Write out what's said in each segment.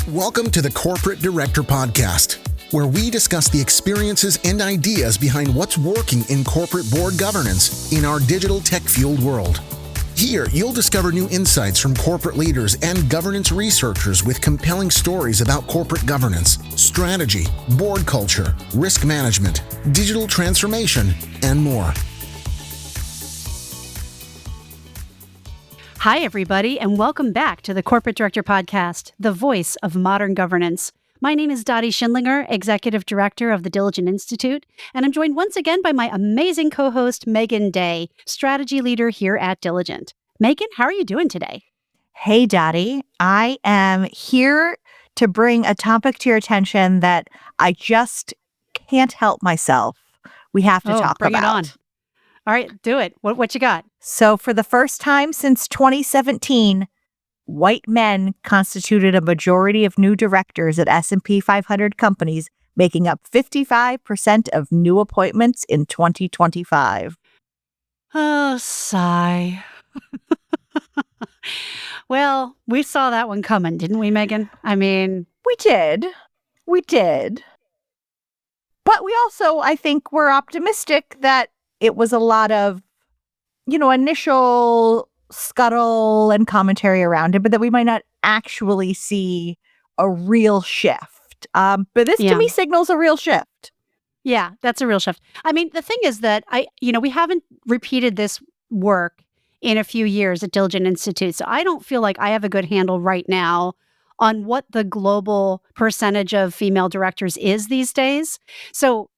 Welcome to the Corporate Director Podcast, where we discuss the experiences and ideas behind what's working in corporate board governance in our digital tech-fueled world. Here, you'll discover new insights from corporate leaders and governance researchers with compelling stories about corporate governance, strategy, board culture, risk management, digital transformation, and more. Hi, everybody, and welcome back to the Corporate Director Podcast, the voice of modern governance. My name is Dottie Schindlinger, Executive Director of the Diligent Institute, and I'm joined once again by my amazing co-host, Megan Day, Strategy Leader here at Diligent. Megan, how are you doing today? Hey, Dottie. I am here to bring a topic to your attention that I just can't help myself. We have to talk bring about. It on. All right, do it. What you got? So for the first time since 2017, white men constituted a majority of new directors at S&P 500 companies, making up 55% of new appointments in 2025. Oh, sigh. Well, we saw that one coming, didn't we, Megan? I mean... We did. But we also, I think, were optimistic that it was a lot of, initial scuttle and commentary around it, but that we might not actually see a real shift. But this to me signals a real shift. Yeah, that's a real shift. I mean, the thing is that we haven't repeated this work in a few years at Diligent Institute. So I don't feel like I have a good handle right now on what the global percentage of female directors is these days. So,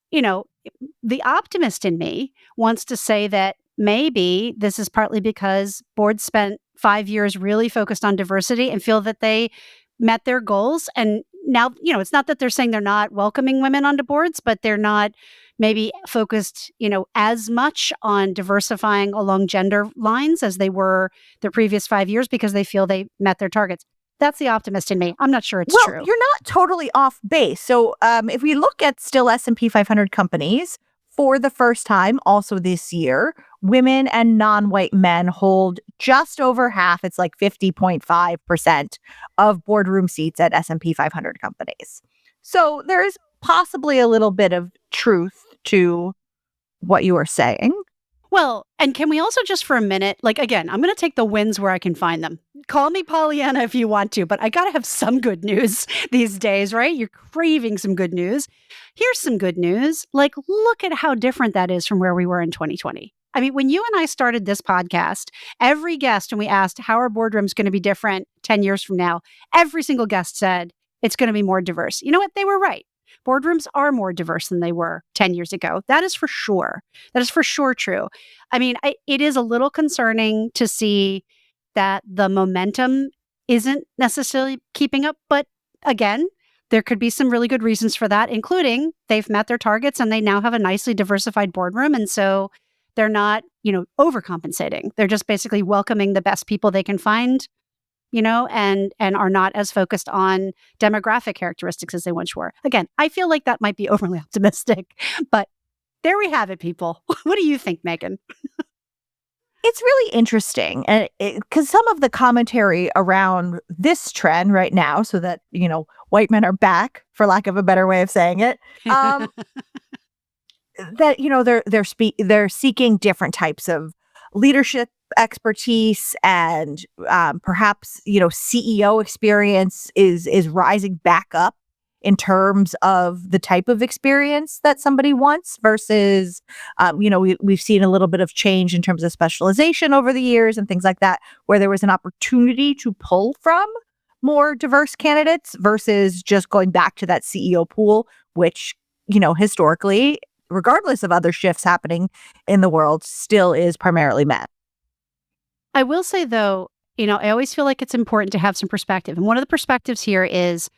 the optimist in me wants to say that maybe this is partly because boards spent 5 years really focused on diversity and feel that they met their goals. And now, it's not that they're saying they're not welcoming women onto boards, but they're not maybe focused, as much on diversifying along gender lines as they were the previous 5 years because they feel they met their targets. That's the optimist in me. I'm not sure it's true. You're not totally off base. So if we look at still S&P 500 companies, for the first time, also this year, women and non-white men hold just over half. It's like 50.5% of boardroom seats at S&P 500 companies. So there is possibly a little bit of truth to what you are saying. Well, and can we also just for a minute, again, I'm going to take the wins where I can find them. Call me Pollyanna if you want to, but I got to have some good news these days, right? You're craving some good news. Here's some good news. Look at how different that is from where we were in 2020. I mean, when you and I started this podcast, every guest, and we asked, how are boardrooms going to be different 10 years from now? Every single guest said, it's going to be more diverse. You know what? They were right. Boardrooms are more diverse than they were 10 years ago. That is for sure. That is for sure true. I mean, it is a little concerning to see that the momentum isn't necessarily keeping up. But again, there could be some really good reasons for that, including they've met their targets and they now have a nicely diversified boardroom. And so they're not, overcompensating. They're just basically welcoming the best people they can find, and are not as focused on demographic characteristics as they once were. Again, I feel like that might be overly optimistic, but there we have it, people. What do you think, Megan? It's really interesting, and because some of the commentary around this trend right now, so that, white men are back, for lack of a better way of saying it, that, they're seeking different types of leadership expertise and perhaps, CEO experience is rising back up in terms of the type of experience that somebody wants versus, we've seen a little bit of change in terms of specialization over the years and things like that, where there was an opportunity to pull from more diverse candidates versus just going back to that CEO pool, which, historically, regardless of other shifts happening in the world, still is primarily men. I will say, though, I always feel like it's important to have some perspective. And one of the perspectives here is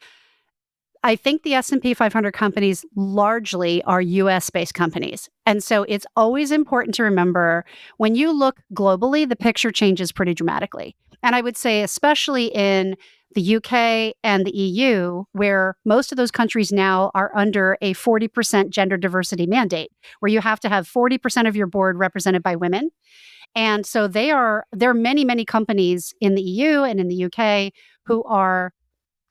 I think the S&P 500 companies largely are US-based companies. And so it's always important to remember when you look globally, the picture changes pretty dramatically. And I would say especially in the UK and the EU, where most of those countries now are under a 40% gender diversity mandate, where you have to have 40% of your board represented by women. And so there are many, many companies in the EU and in the UK who are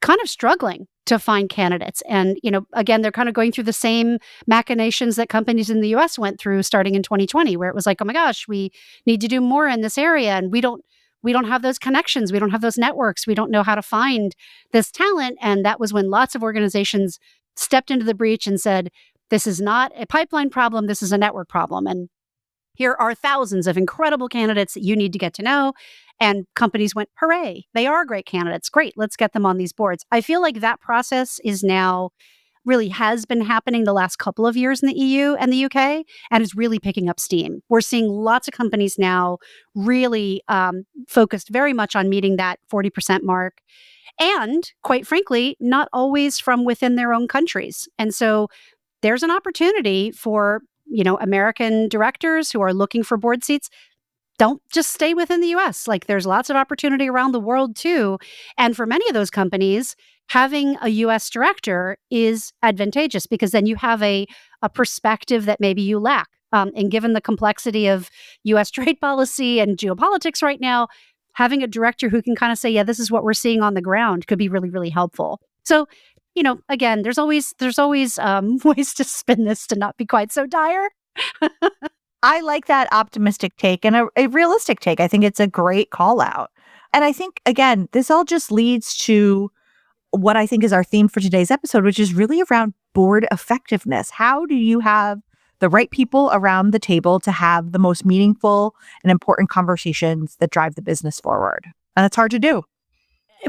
kind of struggling to find candidates. And, again, they're kind of going through the same machinations that companies in the US went through starting in 2020, where it was like, oh my gosh, we need to do more in this area. And we don't have those connections. We don't have those networks. We don't know how to find this talent. And that was when lots of organizations stepped into the breach and said, this is not a pipeline problem. This is a network problem. And here are thousands of incredible candidates that you need to get to know. And companies went, hooray, they are great candidates. Great, let's get them on these boards. I feel like that process is now really has been happening the last couple of years in the EU and the UK and is really picking up steam. We're seeing lots of companies now really focused very much on meeting that 40% mark. And quite frankly, not always from within their own countries. And so there's an opportunity for, American directors who are looking for board seats. Don't just stay within the US. Like there's lots of opportunity around the world too. And for many of those companies, having a US director is advantageous because then you have a perspective that maybe you lack. And given the complexity of US trade policy and geopolitics right now, having a director who can kind of say, yeah, this is what we're seeing on the ground could be really, really helpful. So, again, there's always ways to spin this to not be quite so dire. I like that optimistic take and a realistic take. I think it's a great call out. And I think, again, this all just leads to what I think is our theme for today's episode, which is really around board effectiveness. How do you have the right people around the table to have the most meaningful and important conversations that drive the business forward? And it's hard to do.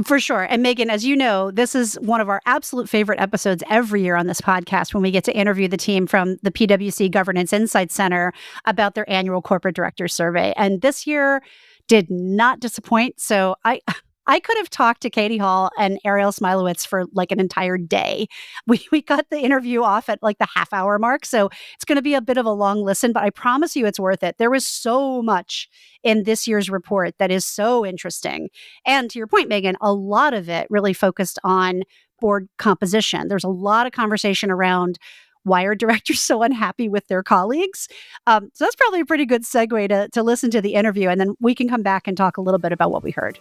For sure. And Megan, as you know, this is one of our absolute favorite episodes every year on this podcast when we get to interview the team from the PwC Governance Insight Center about their annual corporate director survey. And this year did not disappoint. So I could have talked to Catie Hall and Ariel Smilowitz for like an entire day. We got the interview off at like the half-hour mark, so it's going to be a bit of a long listen, but I promise you it's worth it. There was so much in this year's report that is so interesting. And to your point, Megan, a lot of it really focused on board composition. There's a lot of conversation around why are directors so unhappy with their colleagues? So that's probably a pretty good segue to listen to the interview, and then we can come back and talk a little bit about what we heard.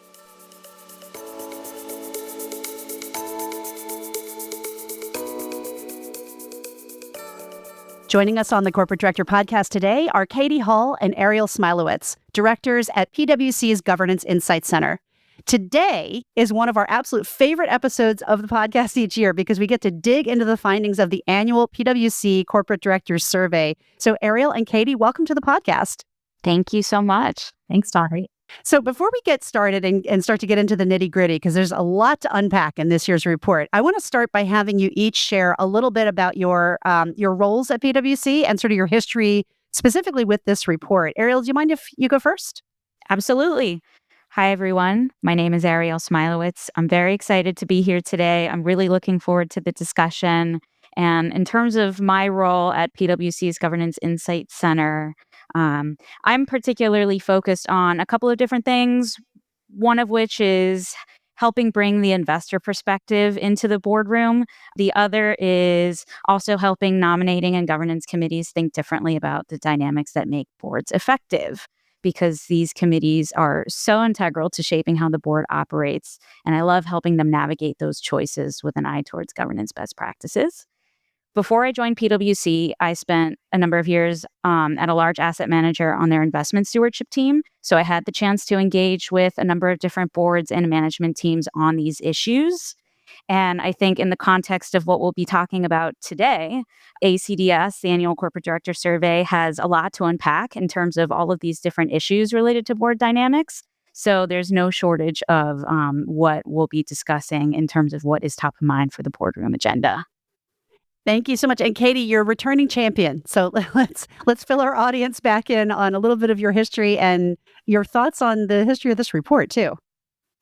Joining us on the Corporate Director Podcast today are Catie Hall and Ariel Smilowitz, directors at PwC's Governance Insight Center. Today is one of our absolute favorite episodes of the podcast each year because we get to dig into the findings of the annual PwC Corporate Directors Survey. So Ariel and Catie, welcome to the podcast. Thank you so much. Thanks, Dari. So before we get started and start to get into the nitty gritty, because there's a lot to unpack in this year's report, I want to start by having you each share a little bit about your roles at PwC and sort of your history specifically with this report. Ariel, do you mind if you go first? Absolutely. Hi, everyone. My name is Ariel Smilowitz. I'm very excited to be here today. I'm really looking forward to the discussion. And in terms of my role at PwC's Governance Insight Center, I'm particularly focused on a couple of different things, one of which is helping bring the investor perspective into the boardroom. The other is also helping nominating and governance committees think differently about the dynamics that make boards effective, because these committees are so integral to shaping how the board operates. And I love helping them navigate those choices with an eye towards governance best practices. Before I joined PwC, I spent a number of years at a large asset manager on their investment stewardship team. So I had the chance to engage with a number of different boards and management teams on these issues. And I think in the context of what we'll be talking about today, ACDS, the Annual Corporate Director Survey, has a lot to unpack in terms of all of these different issues related to board dynamics. So there's no shortage of what we'll be discussing in terms of what is top of mind for the boardroom agenda. Thank you so much. And Catie, you're a returning champion. So let's fill our audience back in on a little bit of your history and your thoughts on the history of this report too.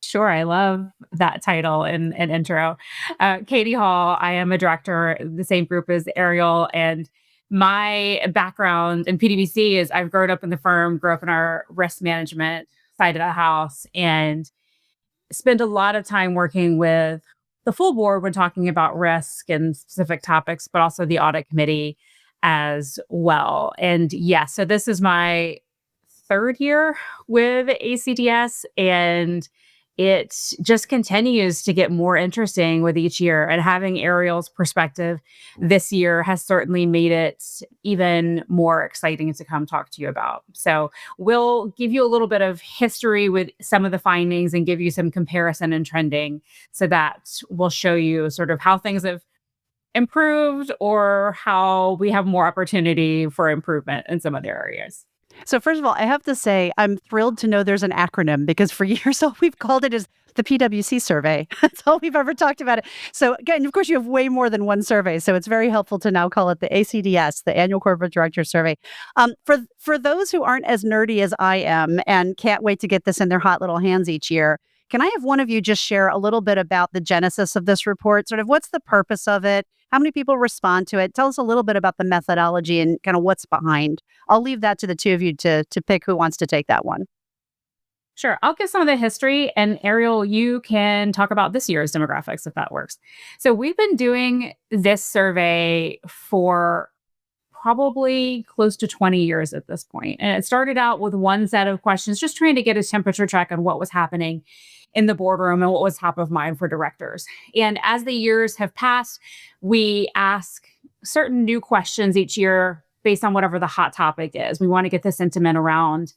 Sure. I love that title and intro. Catie Hall, I am a director, the same group as Ariel. And my background in PwC is I've grown up in the firm, grew up in our risk management side of the house, and spend a lot of time working with the full board when talking about risk and specific topics, but also the audit committee as well. And yes, so this is my third year with ACDS, and it just continues to get more interesting with each year. And having Ariel's perspective this year has certainly made it even more exciting to come talk to you about. So we'll give you a little bit of history with some of the findings and give you some comparison and trending so that we'll show you sort of how things have improved or how we have more opportunity for improvement in some other areas. So first of all, I have to say I'm thrilled to know there's an acronym because for years all we've called it is the PwC survey. That's all we've ever talked about it. So again, of course, you have way more than one survey. So it's very helpful to now call it the ACDS, the Annual Corporate Director Survey. For those who aren't as nerdy as I am and can't wait to get this in their hot little hands each year, can I have one of you just share a little bit about the genesis of this report? Sort of what's the purpose of it? How many people respond to it? Tell us a little bit about the methodology and kind of what's behind. I'll leave that to the two of you to pick who wants to take that one. Sure. I'll give some of the history, and Ariel, you can talk about this year's demographics if that works. So we've been doing this survey for probably close to 20 years at this point. And it started out with one set of questions, just trying to get a temperature check on what was happening in the boardroom and what was top of mind for directors. And as the years have passed, we ask certain new questions each year based on whatever the hot topic is. We want to get the sentiment around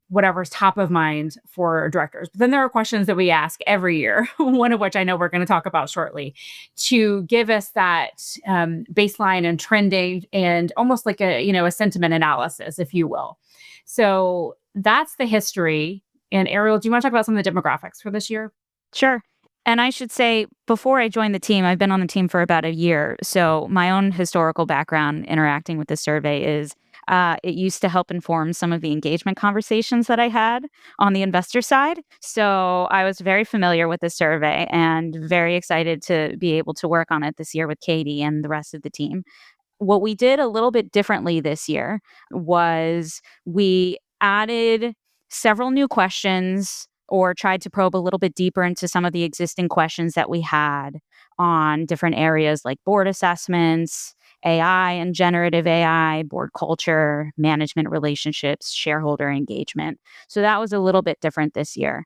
whatever's top of mind for directors. But then there are questions that we ask every year, one of which I know we're going to talk about shortly, to give us that baseline and trending and almost like a sentiment analysis, if you will. So that's the history. And Ariel, do you want to talk about some of the demographics for this year? Sure. And I should say, before I joined the team, I've been on the team for about a year. So my own historical background interacting with the survey is it used to help inform some of the engagement conversations that I had on the investor side. So I was very familiar with the survey and very excited to be able to work on it this year with Catie and the rest of the team. What we did a little bit differently this year was we added several new questions or tried to probe a little bit deeper into some of the existing questions that we had on different areas like board assessments, AI and generative AI, board culture, management relationships, shareholder engagement. So that was a little bit different this year.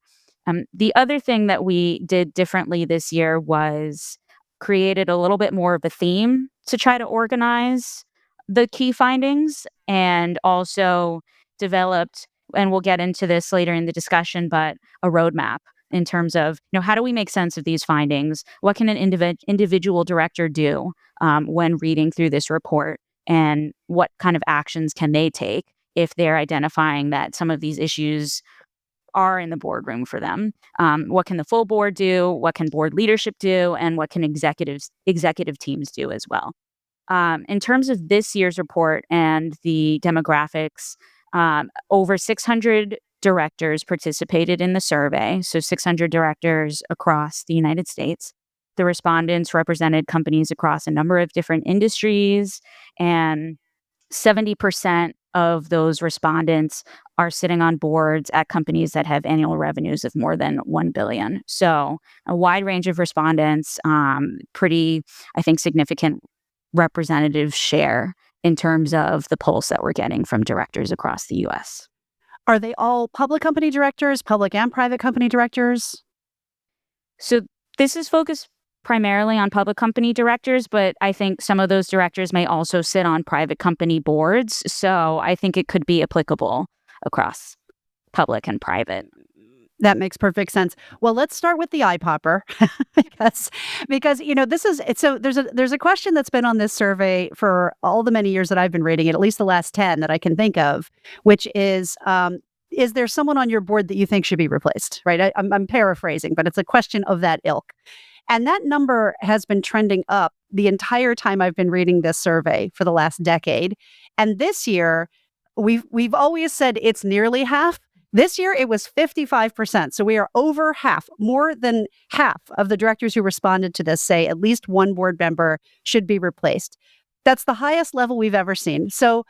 The other thing that we did differently this year was created a little bit more of a theme to try to organize the key findings, and also developed, and we'll get into this later in the discussion, but a roadmap in terms of, how do we make sense of these findings? What can an individual director do when reading through this report? And what kind of actions can they take if they're identifying that some of these issues are in the boardroom for them? What can the full board do? What can board leadership do? And what can executive teams do as well? In terms of this year's report and the demographics, over 600 directors participated in the survey, so 600 directors across the United States. The respondents represented companies across a number of different industries, and 70% of those respondents are sitting on boards at companies that have annual revenues of more than $1 billion. So a wide range of respondents, pretty, I think, significant representative share in terms of the pulse that we're getting from directors across the U.S. Are they all public company directors, public and private company directors? So this is focused primarily on public company directors, but I think some of those directors may also sit on private company boards. So I think it could be applicable across public and private. That makes perfect sense. Well, let's start with the eye popper because this is so there's a question that's been on this survey for all the many years that I've been reading it, at least the last 10 that I can think of, which is there someone on your board that you think should be replaced? Right? I'm paraphrasing, but it's a question of that ilk. And that number has been trending up the entire time I've been reading this survey for the last decade. And this year, we've always said it's nearly half. This year, it was 55%. So we are over half, more than half of the directors who responded to this say at least one board member should be replaced. That's the highest level we've ever seen. So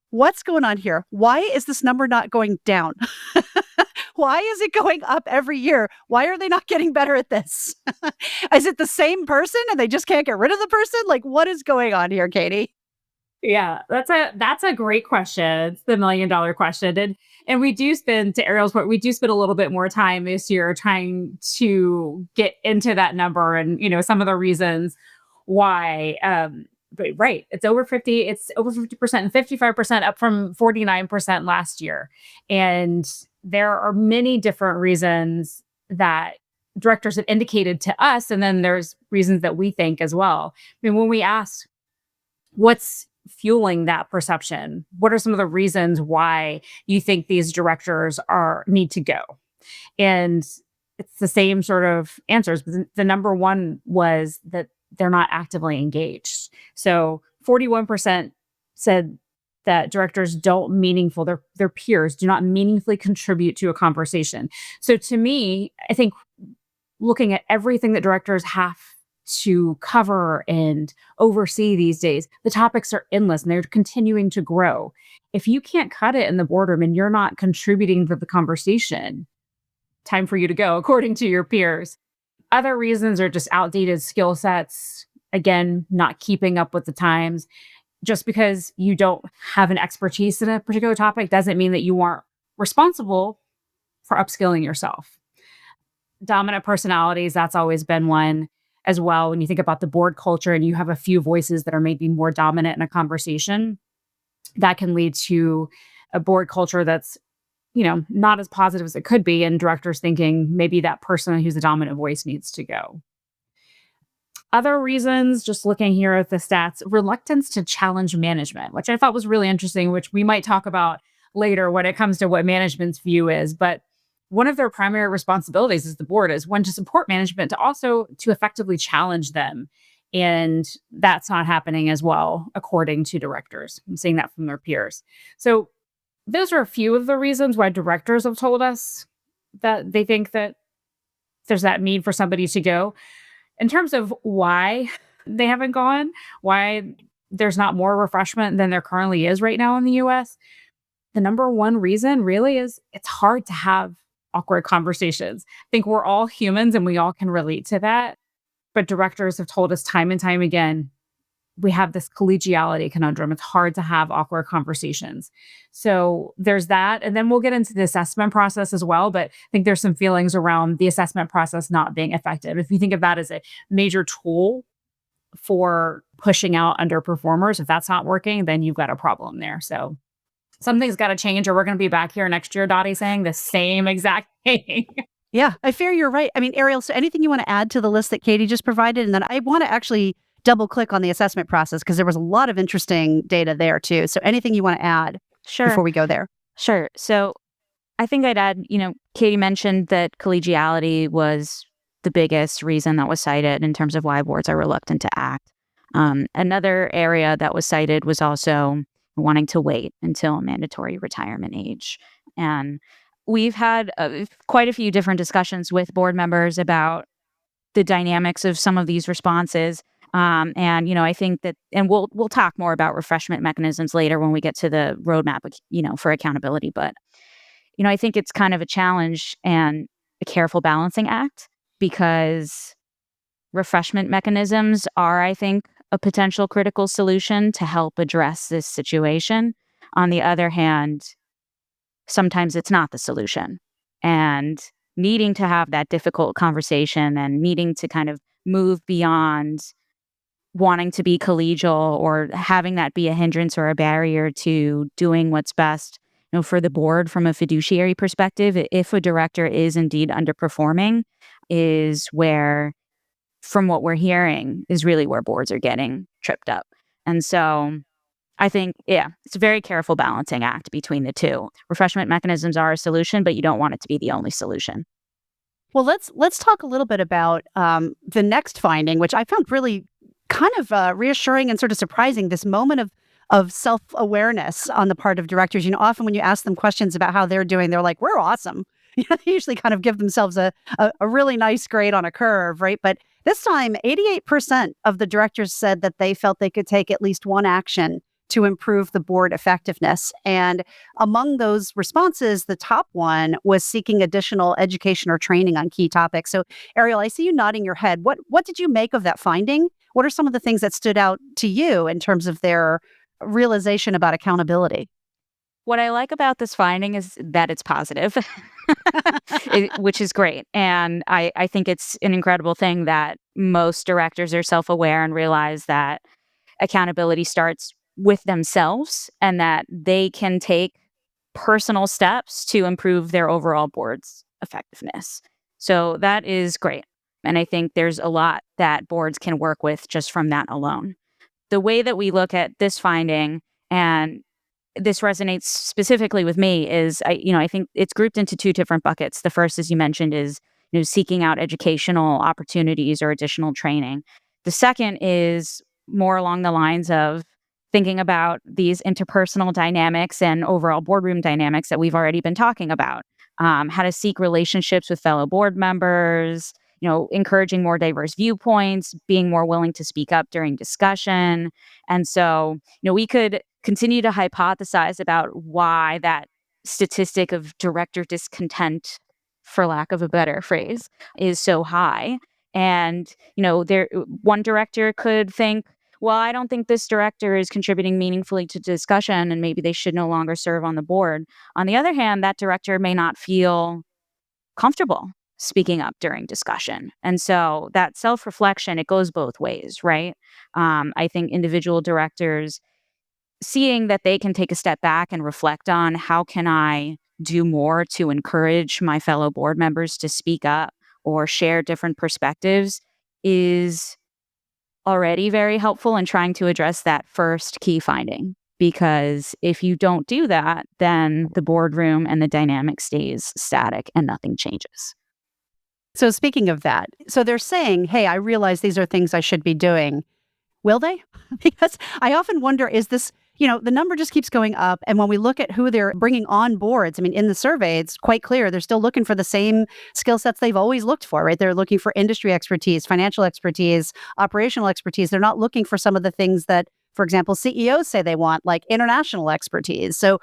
what's going on here? Why is this number not going down? Why is it going up every year? Why are they not getting better at this? Is it the same person and they just can't get rid of the person? Like, what is going on here, Catie? Yeah, that's a great question. It's the $1 million question. And we do spend, to Ariel's point, we do spend a little bit more time this year trying to get into that number and, some of the reasons why. But right, it's over 50% and 55% up from 49% last year. And there are many different reasons that directors have indicated to us, and then there's reasons that we think as well. I mean, when we ask what's fueling that perception, what are some of the reasons why you think these directors are need to go? And it's the same sort of answers. But the number one was that they're not actively engaged. So 41% said that directors don't meaningful their peers do not meaningfully contribute to a conversation. So to me, I think looking at everything that directors have to cover and oversee these days, the topics are endless and they're continuing to grow. If you can't cut it in the boardroom and you're not contributing to the conversation, time for you to go, according to your peers. Other reasons are just outdated skill sets. Again, not keeping up with the times. Just because you don't have an expertise in a particular topic doesn't mean that you aren't responsible for upskilling yourself. Dominant personalities, that's always been one as well. When you think about the board culture and you have a few voices that are maybe more dominant in a conversation, that can lead to a board culture that's not as positive as it could be, and directors thinking maybe that person who's the dominant voice needs to go. Other reasons, just looking here at the stats, reluctance to challenge management, which I thought was really interesting, which we might talk about later when it comes to what management's view is. But one of their primary responsibilities as the board is one, to support management, to also to effectively challenge them. And that's not happening as well, according to directors. I'm seeing that from their peers. So those are a few of the reasons why directors have told us that they think that there's that need for somebody to go. In terms of why they haven't gone, why there's not more refreshment than there currently is right now in the US, the number one reason really is it's hard to have awkward conversations. I think we're all humans and we all can relate to that. But directors have told us time and time again, we have this collegiality conundrum. It's hard to have awkward conversations. So there's that. And then we'll get into the assessment process as well. But I think there's some feelings around the assessment process not being effective. If you think of that as a major tool for pushing out underperformers, if that's not working, then you've got a problem there. So something's got to change, or we're going to be back here next year, Dottie, saying the same exact thing. Yeah, I fear you're right. I mean, Ariel, so anything you want to add to the list that Catie just provided? And then I want to actually double click on the assessment process because there was a lot of interesting data there too. So anything you want to add before we go there? Sure. So I think I'd add, Catie mentioned that collegiality was the biggest reason that was cited in terms of why boards are reluctant to act. Another area that was cited was also wanting to wait until mandatory retirement age. And we've had quite a few different discussions with board members about the dynamics of some of these responses. And I think that, and we'll talk more about refreshment mechanisms later when we get to the roadmap, for accountability. But, I think it's kind of a challenge and a careful balancing act, because refreshment mechanisms are, I think, a potential critical solution to help address this situation. On the other hand, sometimes it's not the solution. And needing to have that difficult conversation and needing to kind of move beyond wanting to be collegial or having that be a hindrance or a barrier to doing what's best, for the board from a fiduciary perspective, if a director is indeed underperforming, is where, from what we're hearing, is really where boards are getting tripped up. And so I think, it's a very careful balancing act between the two. Refreshment mechanisms are a solution, but you don't want it to be the only solution. Well, let's talk a little bit about the next finding, which I found really kind of reassuring and sort of surprising, this moment of self-awareness on the part of directors. Often when you ask them questions about how they're doing, they're like, we're awesome. They usually kind of give themselves a really nice grade on a curve, right? But this time, 88% of the directors said that they felt they could take at least one action to improve the board effectiveness. And among those responses, the top one was seeking additional education or training on key topics. So, Ariel, I see you nodding your head. What did you make of that finding? What are some of the things that stood out to you in terms of their realization about accountability? What I like about this finding is that it's positive, which is great. And I think it's an incredible thing that most directors are self-aware and realize that accountability starts with themselves and that they can take personal steps to improve their overall board's effectiveness. So that is great. And I think there's a lot that boards can work with just from that alone. The way that we look at this finding, and this resonates specifically with me, is I think it's grouped into two different buckets. The first, as you mentioned, is seeking out educational opportunities or additional training. The second is more along the lines of thinking about these interpersonal dynamics and overall boardroom dynamics that we've already been talking about. How to seek relationships with fellow board members, encouraging more diverse viewpoints, being more willing to speak up during discussion. And so, we could continue to hypothesize about why that statistic of director discontent, for lack of a better phrase, is so high. And, one director could think, well, I don't think this director is contributing meaningfully to discussion and maybe they should no longer serve on the board. On the other hand, that director may not feel comfortable speaking up during discussion. And so that self-reflection, it goes both ways, right? I think individual directors seeing that they can take a step back and reflect on how can I do more to encourage my fellow board members to speak up or share different perspectives is already very helpful in trying to address that first key finding. Because if you don't do that, then the boardroom and the dynamic stays static and nothing changes. So speaking of that, so they're saying, hey, I realize these are things I should be doing. Will they? Because I often wonder, is this, the number just keeps going up. And when we look at who they're bringing on boards, I mean, in the survey, it's quite clear they're still looking for the same skill sets they've always looked for, right? They're looking for industry expertise, financial expertise, operational expertise. They're not looking for some of the things that, for example, CEOs say they want, like international expertise. So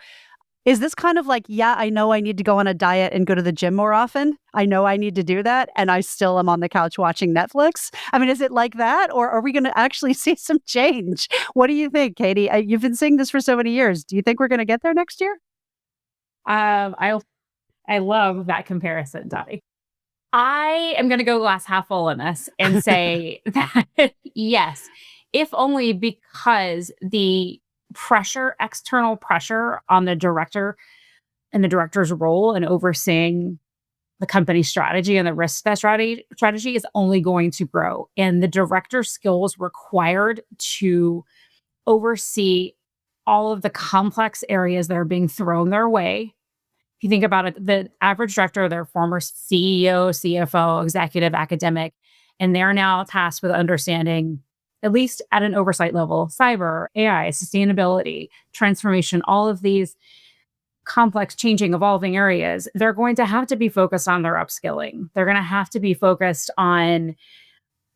is this kind of like, yeah, I know I need to go on a diet and go to the gym more often. I know I need to do that. And I still am on the couch watching Netflix. I mean, is it like that? Or are we going to actually see some change? What do you think, Catie? You've been seeing this for so many years. Do you think we're going to get there next year? I love that comparison, Dottie. I am going to go glass half full on this and say that yes, if only because the external pressure on the director and the director's role in overseeing the company's strategy and the risk that strategy is only going to grow. And the director's skills required to oversee all of the complex areas that are being thrown their way. If you think about it, the average director, their former CEO, CFO, executive, academic, and they're now tasked with understanding, at least at an oversight level, cyber, AI, sustainability, transformation, all of these complex, changing, evolving areas. They're going to have to be focused on their upskilling. They're going to have to be focused on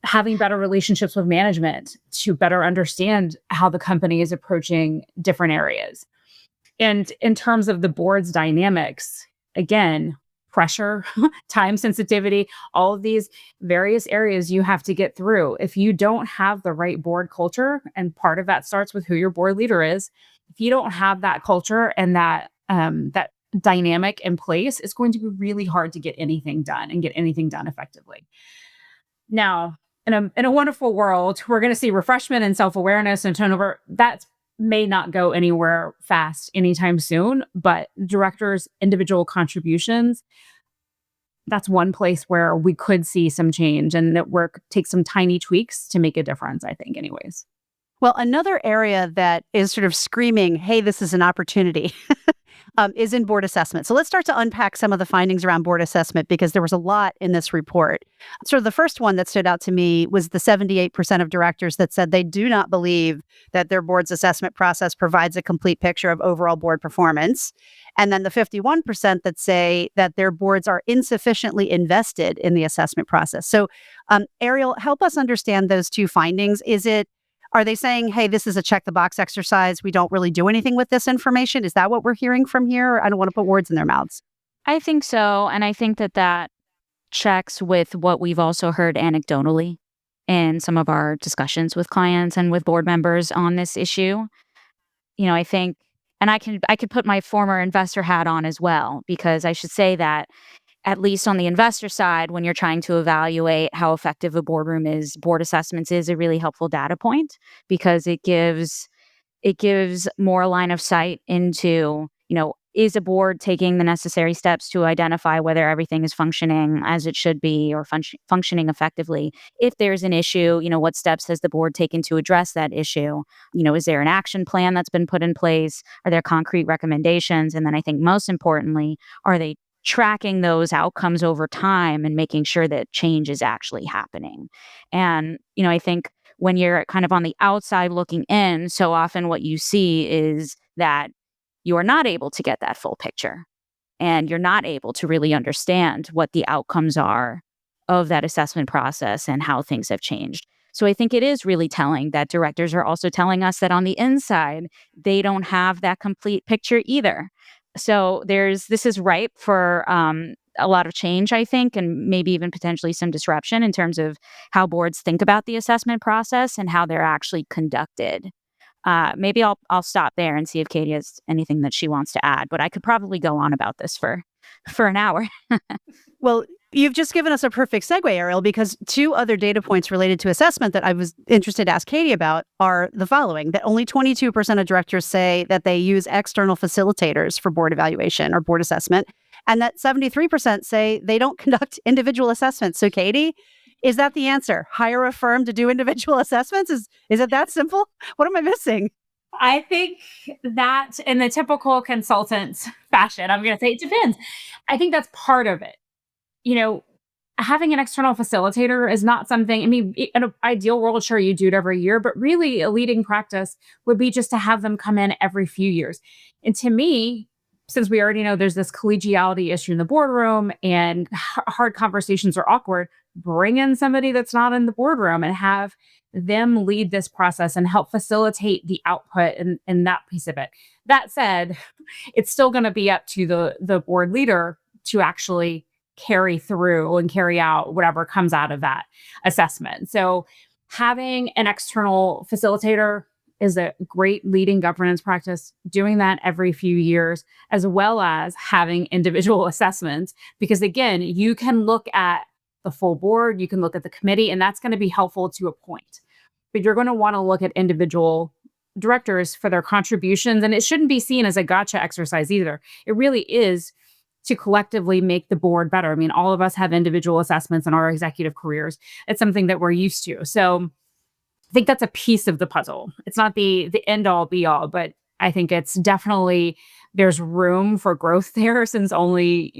having better relationships with management to better understand how the company is approaching different areas. And in terms of the board's dynamics, again, pressure, time sensitivity, all of these various areas you have to get through. If you don't have the right board culture, and part of that starts with who your board leader is, if you don't have that culture and that dynamic in place, it's going to be really hard to get anything done and get anything done effectively. Now, in a wonderful world, we're going to see refreshment and self-awareness and turnover. That may not go anywhere fast anytime soon, but directors' individual contributions, that's one place where we could see some change and that work takes some tiny tweaks to make a difference, I think, anyways. Well, another area that is sort of screaming, hey, this is an opportunity, is in board assessment. So let's start to unpack some of the findings around board assessment because there was a lot in this report. Sort of the first one that stood out to me was the 78% of directors that said they do not believe that their board's assessment process provides a complete picture of overall board performance. And then the 51% that say that their boards are insufficiently invested in the assessment process. So Ariel, help us understand those two findings. Are they saying, hey, this is a check the box exercise, we don't really do anything with this information? Is that what we're hearing from here? I don't want to put words in their mouths. I think so. And I think that checks with what we've also heard anecdotally in some of our discussions with clients and with board members on this issue. I think, and I could put my former investor hat on as well, because I should say that at least on the investor side, when you're trying to evaluate how effective a boardroom is, board assessments is a really helpful data point, because it gives more line of sight into, is a board taking the necessary steps to identify whether everything is functioning as it should be, or functioning effectively? If there's an issue, what steps has the board taken to address that issue? Is there an action plan that's been put in place? Are there concrete recommendations? And then I think most importantly, are they tracking those outcomes over time and making sure that change is actually happening? And, I think when you're kind of on the outside looking in, so often what you see is that you are not able to get that full picture, and you're not able to really understand what the outcomes are of that assessment process and how things have changed. So I think it is really telling that directors are also telling us that on the inside, they don't have that complete picture either. So this is ripe for a lot of change, I think, and maybe even potentially some disruption in terms of how boards think about the assessment process and how they're actually conducted. Maybe I'll stop there and see if Catie has anything that she wants to add, but I could probably go on about this for an hour. Well, you've just given us a perfect segue, Ariel, because two other data points related to assessment that I was interested to ask Catie about are the following: that only 22% of directors say that they use external facilitators for board evaluation or board assessment, and that 73% say they don't conduct individual assessments. So, Catie, is that the answer? Hire a firm to do individual assessments? Is it that simple? What am I missing? I think that in the typical consultant fashion, I'm going to say it depends. I think that's part of it. You know, Having an external facilitator is not something, I mean, in an ideal world, sure, you do it every year, but really a leading practice would be just to have them come in every few years. And to me, since we already know there's this collegiality issue in the boardroom and hard conversations are awkward, bring in somebody that's not in the boardroom and have them lead this process and help facilitate the output and that piece of it. That said, it's still going to be up to the board leader to actually carry through and carry out whatever comes out of that assessment. So having an external facilitator is a great leading governance practice, doing that every few years, as well as having individual assessments, because again, you can look at the full board, you can look at the committee, and that's going to be helpful to a point. But you're going to want to look at individual directors for their contributions, and it shouldn't be seen as a gotcha exercise either. It really is to collectively make the board better. I mean, all of us have individual assessments in our executive careers. It's something that we're used to. So I think that's a piece of the puzzle. It's not the end all be all, but I think it's definitely, there's room for growth there, since only,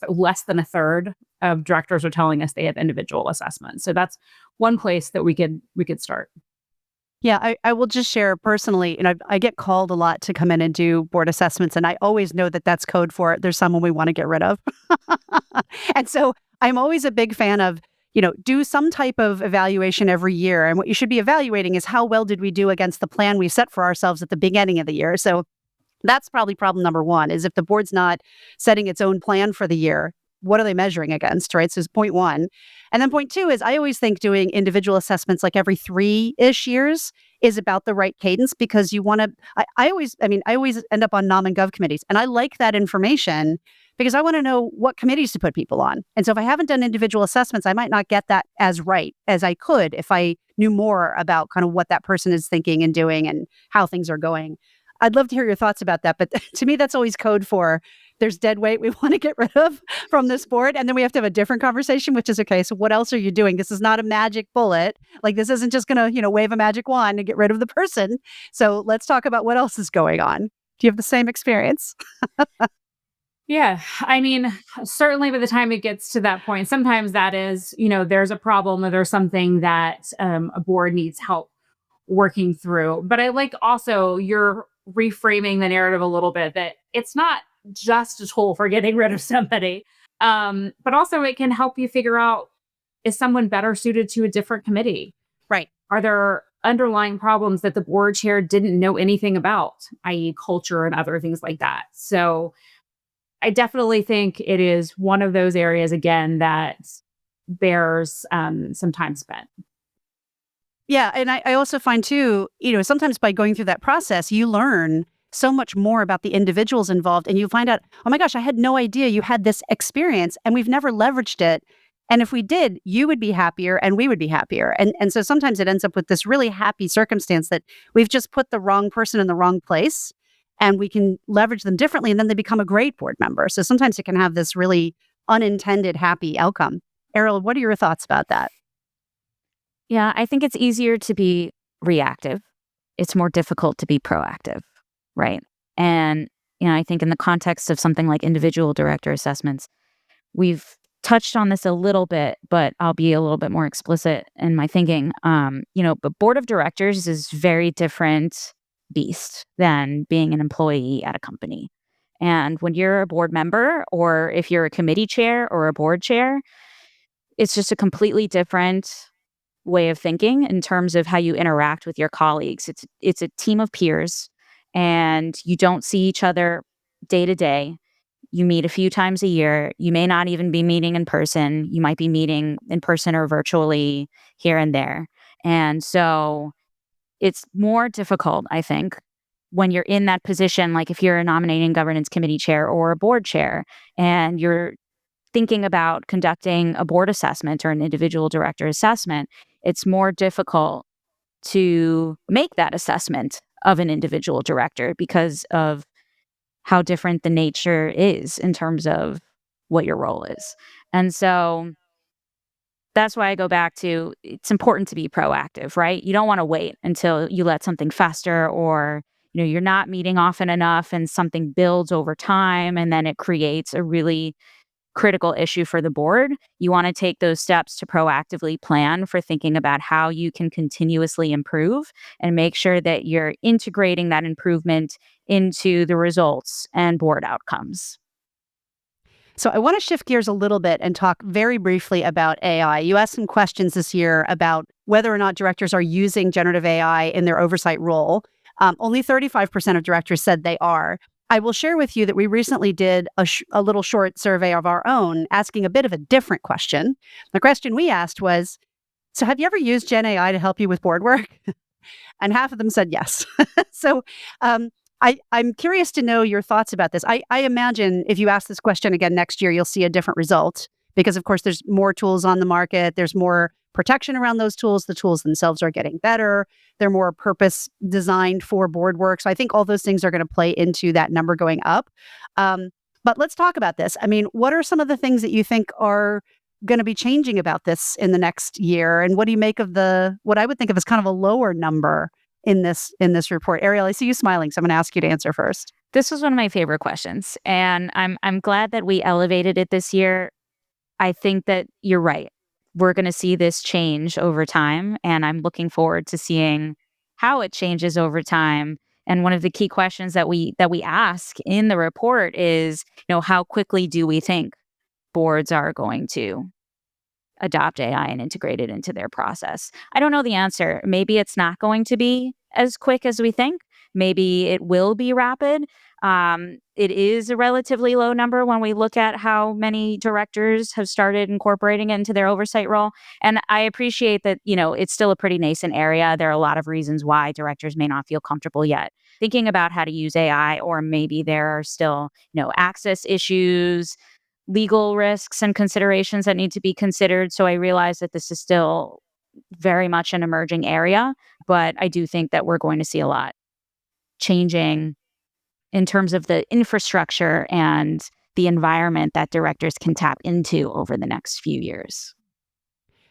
less than a third of directors are telling us they have individual assessments. So that's one place that we could start. Yeah, I will just share personally, I get called a lot to come in and do board assessments, and I always know that that's code for there's someone we want to get rid of. And so I'm always a big fan of, do some type of evaluation every year. And what you should be evaluating is how well did we do against the plan we set for ourselves at the beginning of the year. So that's probably problem number one, is if the board's not setting its own plan for the year, what are they measuring against, right? So it's point one. And then point two is, I always think doing individual assessments like every 3-ish years is about the right cadence, because you want to, I always end up on nom and gov committees, and I like that information because I want to know what committees to put people on. And so if I haven't done individual assessments, I might not get that as right as I could if I knew more about kind of what that person is thinking and doing and how things are going. I'd love to hear your thoughts about that. But to me, that's always code for there's dead weight we want to get rid of from this board. And then we have to have a different conversation, which is, okay, so what else are you doing? This is not a magic bullet. Like, this isn't just going to, wave a magic wand and get rid of the person. So let's talk about what else is going on. Do you have the same experience? Yeah. I mean, certainly by the time it gets to that point, sometimes that is, there's a problem or there's something that a board needs help working through. But I like also you're reframing the narrative a little bit, that it's not just a tool for getting rid of somebody, but also it can help you figure out, is someone better suited to a different committee? Right. Are there underlying problems that the board chair didn't know anything about, i.e. culture and other things like that? So I definitely think it is one of those areas, again, that bears some time spent. Yeah. And I also find too, sometimes by going through that process, you learn so much more about the individuals involved and you find out, oh my gosh, I had no idea you had this experience and we've never leveraged it. And if we did, you would be happier and we would be happier. And so sometimes it ends up with this really happy circumstance that we've just put the wrong person in the wrong place and we can leverage them differently and then they become a great board member. So sometimes it can have this really unintended happy outcome. Ariel, what are your thoughts about that? Yeah, I think it's easier to be reactive. It's more difficult to be proactive, right? And, I think in the context of something like individual director assessments, we've touched on this a little bit, but I'll be a little bit more explicit in my thinking. But board of directors is very different beast than being an employee at a company. And when you're a board member, or if you're a committee chair or a board chair, it's just a completely different way of thinking in terms of how you interact with your colleagues. It's a team of peers and you don't see each other day to day. You meet a few times a year. You may not even be meeting in person. You might be meeting in person or virtually here and there. And so it's more difficult, I think, when you're in that position, like if you're a nominating governance committee chair or a board chair, and you're thinking about conducting a board assessment or an individual director assessment, it's more difficult to make that assessment of an individual director because of how different the nature is in terms of what your role is. And so that's why I go back to it's important to be proactive, right? You don't want to wait until you let something fester or you're not meeting often enough and something builds over time and then it creates a really critical issue for the board. You want to take those steps to proactively plan for thinking about how you can continuously improve and make sure that you're integrating that improvement into the results and board outcomes. So I want to shift gears a little bit and talk very briefly about AI. You asked some questions this year about whether or not directors are using generative AI in their oversight role. Only 35% of directors said they are. I will share with you that we recently did a little short survey of our own, asking a bit of a different question. The question we asked was, so have you ever used Gen AI to help you with board work? And half of them said yes. So I'm curious to know your thoughts about this. I imagine if you ask this question again next year, you'll see a different result because, of course, there's more tools on the market. There's more protection around those tools. The tools themselves are getting better. They're more purpose designed for board work. So I think all those things are going to play into that number going up. But let's talk about this. I mean, what are some of the things that you think are going to be changing about this in the next year? And what do you make of what I would think of as kind of a lower number in this report? Ariel, I see you smiling, so I'm going to ask you to answer first. This was one of my favorite questions, and I'm glad that we elevated it this year. I think that you're right. We're going to see this change over time, and I'm looking forward to seeing how it changes over time. And one of the key questions that we ask in the report is, how quickly do we think boards are going to adopt AI and integrate it into their process? I don't know the answer. Maybe it's not going to be as quick as we think. Maybe it will be rapid. It is a relatively low number when we look at how many directors have started incorporating it into their oversight role. And I appreciate that, it's still a pretty nascent area. There are a lot of reasons why directors may not feel comfortable yet thinking about how to use AI, or maybe there are still, access issues, legal risks and considerations that need to be considered. So I realize that this is still very much an emerging area, but I do think that we're going to see a lot changing in terms of the infrastructure and the environment that directors can tap into over the next few years.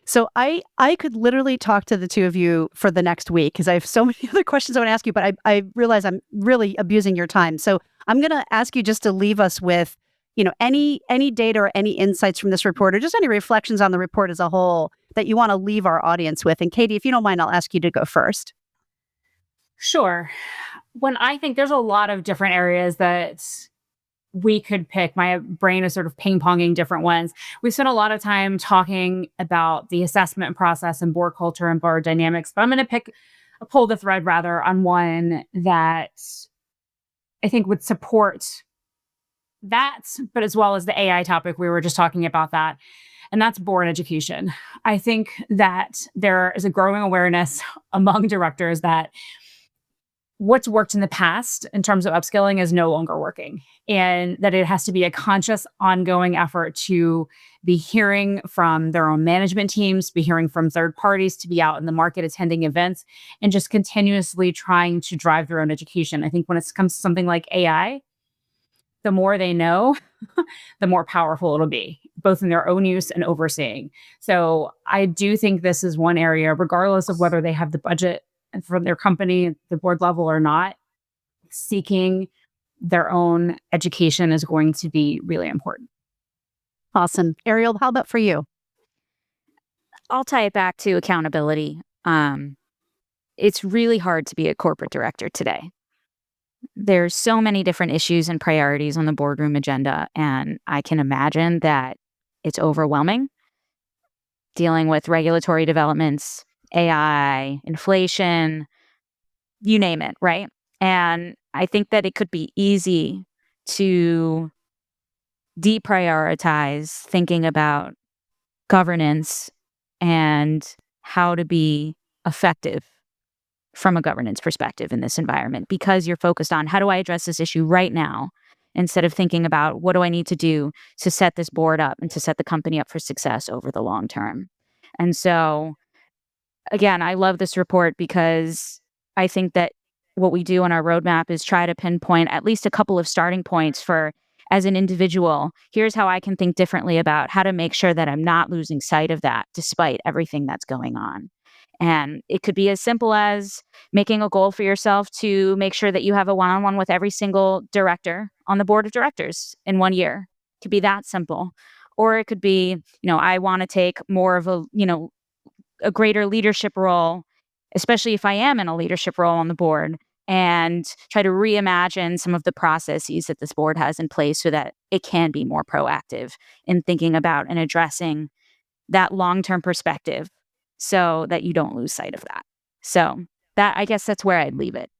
So I could literally talk to the two of you for the next week because I have so many other questions I want to ask you, but I realize I'm really abusing your time. So I'm going to ask you just to leave us with, any data or any insights from this report or just any reflections on the report as a whole that you want to leave our audience with. And Catie, if you don't mind, I'll ask you to go first. Sure. When I think there's a lot of different areas that we could pick, my brain is sort of ping-ponging different ones. We spent a lot of time talking about the assessment process and board culture and board dynamics, but I'm going to pull the thread rather on one that I think would support that, but as well as the AI topic, we were just talking about that. and that's board education. I think that there is a growing awareness among directors that what's worked in the past in terms of upskilling is no longer working, and that it has to be a conscious, ongoing effort to be hearing from their own management teams, be hearing from third parties, to be out in the market attending events, and just continuously trying to drive their own education. I think when it comes to something like AI, the more they know, the more powerful it'll be, both in their own use and overseeing. So I do think this is one area, regardless of whether they have the budget for their company at the board level or not, seeking their own education is going to be really important. Awesome. Ariel, how about for you? I'll tie it back to accountability. It's really hard to be a corporate director today. There's so many different issues and priorities on the boardroom agenda, and I can imagine that it's overwhelming. Dealing with regulatory developments, AI, inflation, you name it, right? And I think that it could be easy to deprioritize thinking about governance and how to be effective from a governance perspective in this environment, because you're focused on how do I address this issue right now, instead of thinking about what do I need to do to set this board up and to set the company up for success over the long term. And so, again, I love this report because I think that what we do on our roadmap is try to pinpoint at least a couple of starting points for, as an individual, here's how I can think differently about how to make sure that I'm not losing sight of that despite everything that's going on. And it could be as simple as making a goal for yourself to make sure that you have a one-on-one with every single director on the board of directors in 1 year. It could be that simple. Or it could be, I want to take more of a greater leadership role, especially if I am in a leadership role on the board, and try to reimagine some of the processes that this board has in place so that it can be more proactive in thinking about and addressing that long-term perspective so that you don't lose sight of that. So I guess that's where I'd leave it.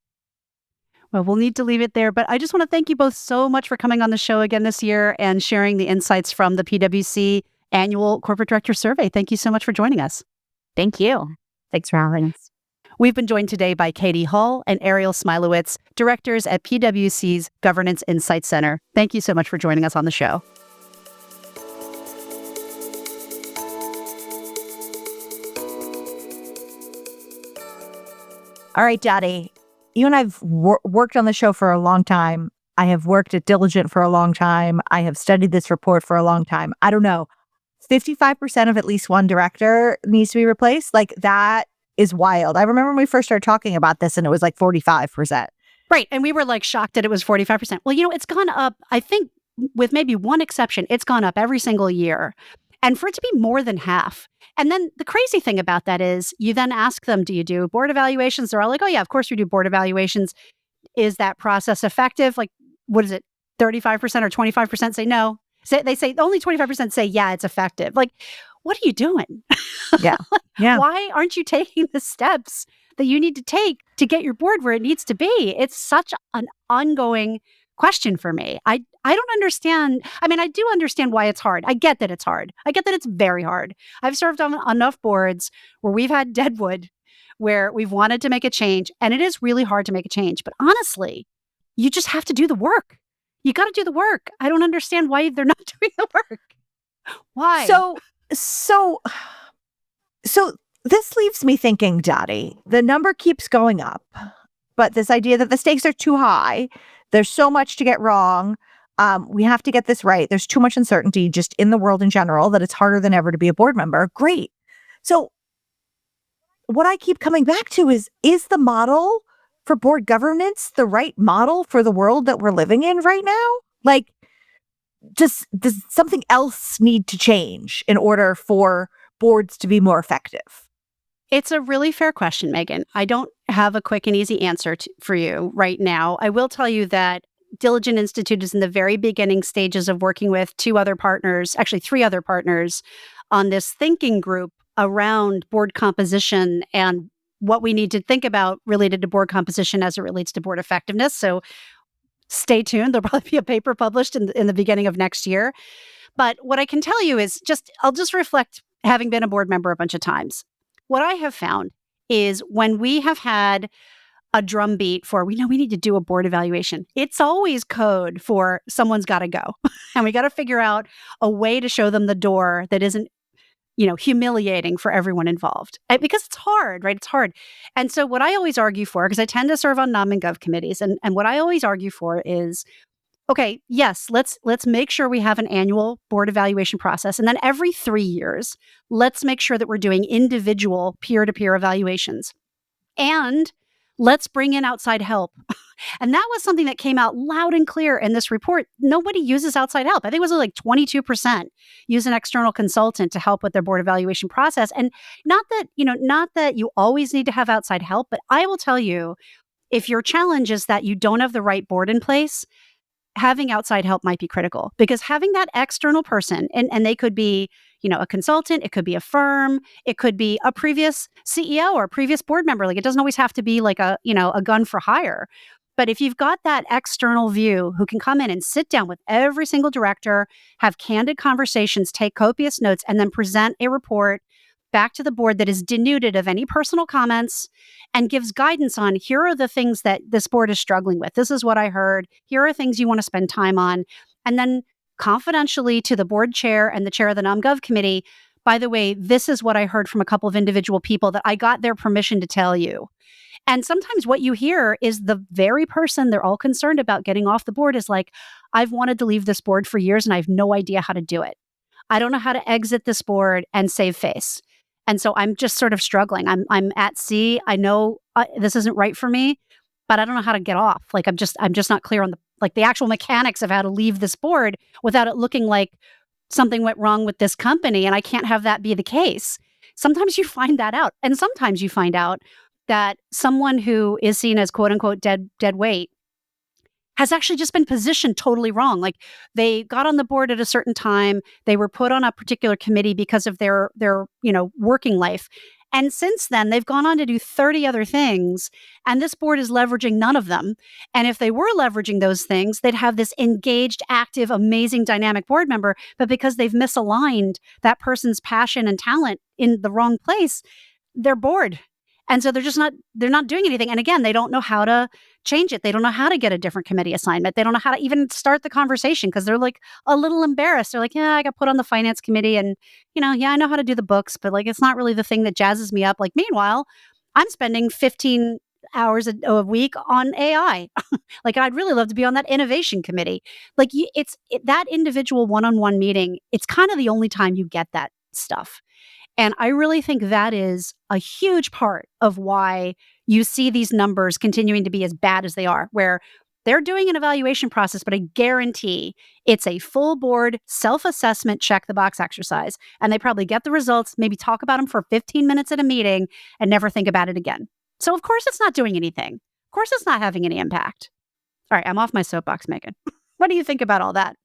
Well, we'll need to leave it there, but I just want to thank you both so much for coming on the show again this year and sharing the insights from the PwC annual Corporate Director Survey. Thank you so much for joining us. Thank you. Thanks for having us. We've been joined today by Catie Hall and Ariel Smilowitz, directors at PwC's Governance Insight Center. Thank you so much for joining us on the show. All right, Daddy, you and I've worked on the show for a long time. I have worked at Diligent for a long time. I have studied this report for a long time. I don't know, 55% of at least one director needs to be replaced. Like, that is wild. I remember when we first started talking about this and it was like 45%. Right. And we were like shocked that it was 45%. Well, it's gone up, I think, with maybe one exception, it's gone up every single year. And for it to be more than half. And then the crazy thing about that is you then ask them, do you do board evaluations? They're all like, oh, yeah, of course we do board evaluations. Is that process effective? Like, what is it? 35% or 25% say no. They say only 25% say, yeah, it's effective. Like, what are you doing? Yeah. Yeah. Why aren't you taking the steps that you need to take to get your board where it needs to be? It's such an ongoing question for me. I don't understand. I mean, I do understand why it's hard. I get that it's hard. I get that it's very hard. I've served on enough boards where we've had deadwood, where we've wanted to make a change, and it is really hard to make a change. But honestly, you just have to do the work. You got to do the work. I don't understand why they're not doing the work. Why? So this leaves me thinking, Dottie, the number keeps going up, but this idea that the stakes are too high, there's so much to get wrong. We have to get this right. There's too much uncertainty just in the world in general that it's harder than ever to be a board member. Great. So what I keep coming back to is the model for board governance the right model for the world that we're living in right now? Like, does something else need to change in order for boards to be more effective? It's a really fair question, Megan. I don't have a quick and easy answer for you right now. I will tell you that Diligent Institute is in the very beginning stages of working with three other partners on this thinking group around board composition and what we need to think about related to board composition as it relates to board effectiveness. So stay tuned. There'll probably be a paper published in the beginning of next year. But what I can tell you is I'll just reflect having been a board member a bunch of times. What I have found is when we have had a drumbeat for, we know we need to do a board evaluation, it's always code for someone's got to go. And we got to figure out a way to show them the door that isn't, humiliating for everyone involved. Because it's hard, right? It's hard. And so what I always argue for, because I tend to serve on nom and gov committees, and what I always argue for is, okay, yes, let's make sure we have an annual board evaluation process. And then every 3 years, let's make sure that we're doing individual peer-to-peer evaluations. And let's bring in outside help. And that was something that came out loud and clear in this report. Nobody uses outside help. I think it was like 22% use an external consultant to help with their board evaluation process. And not that you always need to have outside help, but I will tell you, if your challenge is that you don't have the right board in place, having outside help might be critical, because having that external person, and they could be, a consultant, it could be a firm, it could be a previous CEO or a previous board member. Like, it doesn't always have to be like a gun for hire. But if you've got that external view who can come in and sit down with every single director, have candid conversations, take copious notes, and then present a report back to the board that is denuded of any personal comments and gives guidance on, here are the things that this board is struggling with. This is what I heard. Here are things you want to spend time on. And then confidentially to the board chair and the chair of the NomGov committee, by the way, this is what I heard from a couple of individual people that I got their permission to tell you. And sometimes what you hear is the very person they're all concerned about getting off the board is like, I've wanted to leave this board for years and I have no idea how to do it. I don't know how to exit this board and save face. And so I'm just sort of struggling. I'm at sea. I know this isn't right for me, but I don't know how to get off. Like, I'm just not clear on the actual mechanics of how to leave this board without it looking like something went wrong with this company, and I can't have that be the case. Sometimes you find that out, and sometimes you find out that someone who is seen as quote unquote dead weight has actually just been positioned totally wrong. Like, they got on the board at a certain time, they were put on a particular committee because of their working life. And since then, they've gone on to do 30 other things, and this board is leveraging none of them. And if they were leveraging those things, they'd have this engaged, active, amazing, dynamic board member. But because they've misaligned that person's passion and talent in the wrong place, they're bored. And so they're not doing anything. And again, they don't know how to change it. They don't know how to get a different committee assignment. They don't know how to even start the conversation because they're like a little embarrassed. They're like, yeah, I got put on the finance committee and, yeah, I know how to do the books, but like, it's not really the thing that jazzes me up. Like, meanwhile, I'm spending 15 hours a week on AI. Like, I'd really love to be on that innovation committee. Like, that individual one-on-one meeting, it's kind of the only time you get that stuff. And I really think that is a huge part of why you see these numbers continuing to be as bad as they are, where they're doing an evaluation process, but I guarantee it's a full board self-assessment check the box exercise. And they probably get the results, maybe talk about them for 15 minutes at a meeting and never think about it again. So of course it's not doing anything. Of course it's not having any impact. All right, I'm off my soapbox, Megan. What do you think about all that?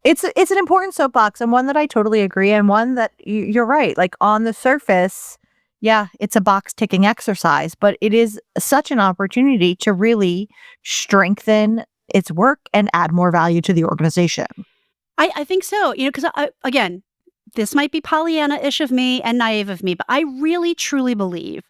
It's an important soapbox, and one that I totally agree, and one that you're right. Like, on the surface, yeah, it's a box ticking exercise, but it is such an opportunity to really strengthen its work and add more value to the organization. I think so, because again, this might be Pollyanna-ish of me and naive of me, but I really truly believe,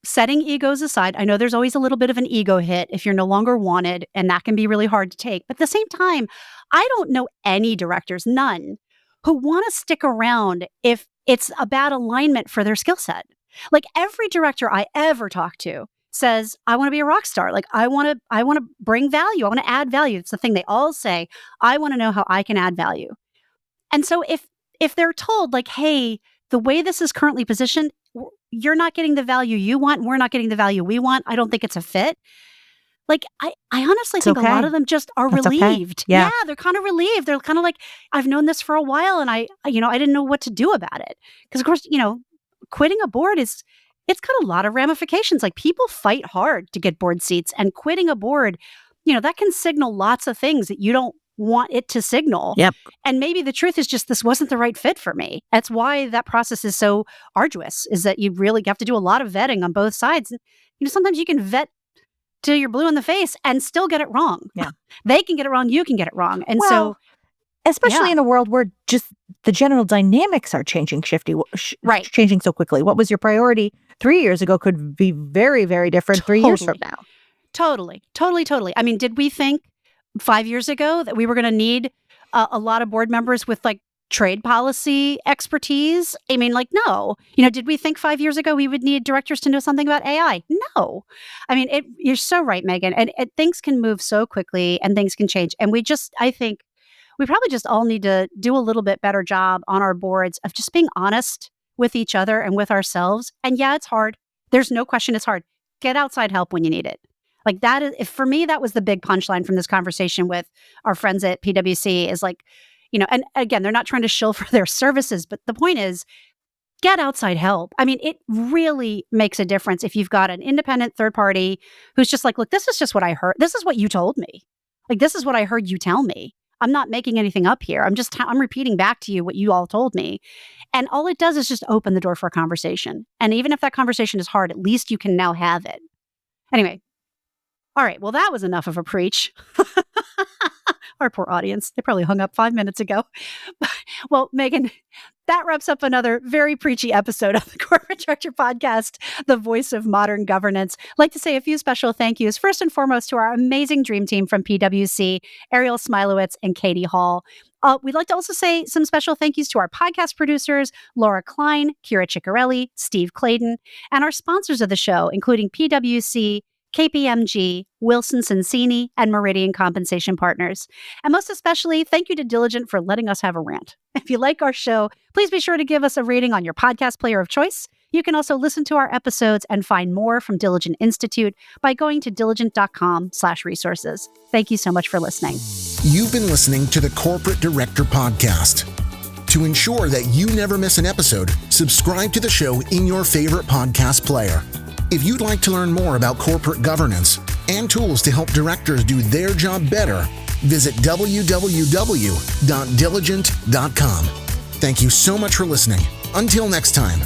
setting egos aside, I know there's always a little bit of an ego hit if you're no longer wanted, and that can be really hard to take. But at the same time, I don't know any directors, none, who want to stick around if it's a bad alignment for their skill set. Like, every director I ever talk to says, I want to be a rock star. Like, I want to bring value. I want to add value. It's the thing they all say. I want to know how I can add value. And so if they're told, like, hey, the way this is currently positioned, you're not getting the value you want, and we're not getting the value we want, I don't think it's a fit. Like, I honestly think a lot of them just are relieved. Okay. Yeah, they're kind of relieved. They're kind of like, I've known this for a while, and I didn't know what to do about it. Because of course, quitting a board it's got a lot of ramifications. Like, people fight hard to get board seats, and quitting a board, that can signal lots of things that you don't want it to signal. Yep. And maybe the truth is just, this wasn't the right fit for me. That's why that process is so arduous, is that you really have to do a lot of vetting on both sides. And, sometimes you can vet till you're blue in the face and still get it wrong. Yeah. They can get it wrong, you can get it wrong. And well, Especially Yeah. in a world where just the general dynamics are changing, Right. changing so quickly. What was your priority 3 years ago could be very, very different 3 years from Totally. now. Totally. I mean, did we think 5 years ago that we were going to need a lot of board members with like trade policy expertise? I mean, like, no. Did we think 5 years ago we would need directors to know something about AI? No. I mean, you're so right, Megan. And things can move so quickly and things can change. And I think we probably just all need to do a little bit better job on our boards of just being honest with each other and with ourselves. And yeah, it's hard. There's no question it's hard. Get outside help when you need it. Like that is, for me, that was the big punchline from this conversation with our friends at PwC is like, and again, they're not trying to shill for their services, but the point is, get outside help. I mean, it really makes a difference if you've got an independent third party who's just like, look, this is just what I heard. This is what you told me. Like, this is what I heard you tell me. I'm not making anything up here. I'm repeating back to you what you all told me. And all it does is just open the door for a conversation. And even if that conversation is hard, at least you can now have it. Anyway. All right. Well, that was enough of a preach. Our poor audience. They probably hung up 5 minutes ago. Well, Megan, that wraps up another very preachy episode of the Corporate Director Podcast, the voice of modern governance. I'd like to say a few special thank yous. First and foremost to our amazing dream team from PwC, Ariel Smilowitz and Catie Hall. We'd like to also say some special thank yous to our podcast producers, Laura Klein, Kira Ciccarelli, Steve Clayton, and our sponsors of the show, including PwC, KPMG, Wilson Sonsini, and Meridian Compensation Partners. And most especially, thank you to Diligent for letting us have a rant. If you like our show, please be sure to give us a rating on your podcast player of choice. You can also listen to our episodes and find more from Diligent Institute by going to diligent.com/resources. Thank you so much for listening. You've been listening to the Corporate Director Podcast. To ensure that you never miss an episode, subscribe to the show in your favorite podcast player. If you'd like to learn more about corporate governance and tools to help directors do their job better, visit www.diligent.com. Thank you so much for listening. Until next time.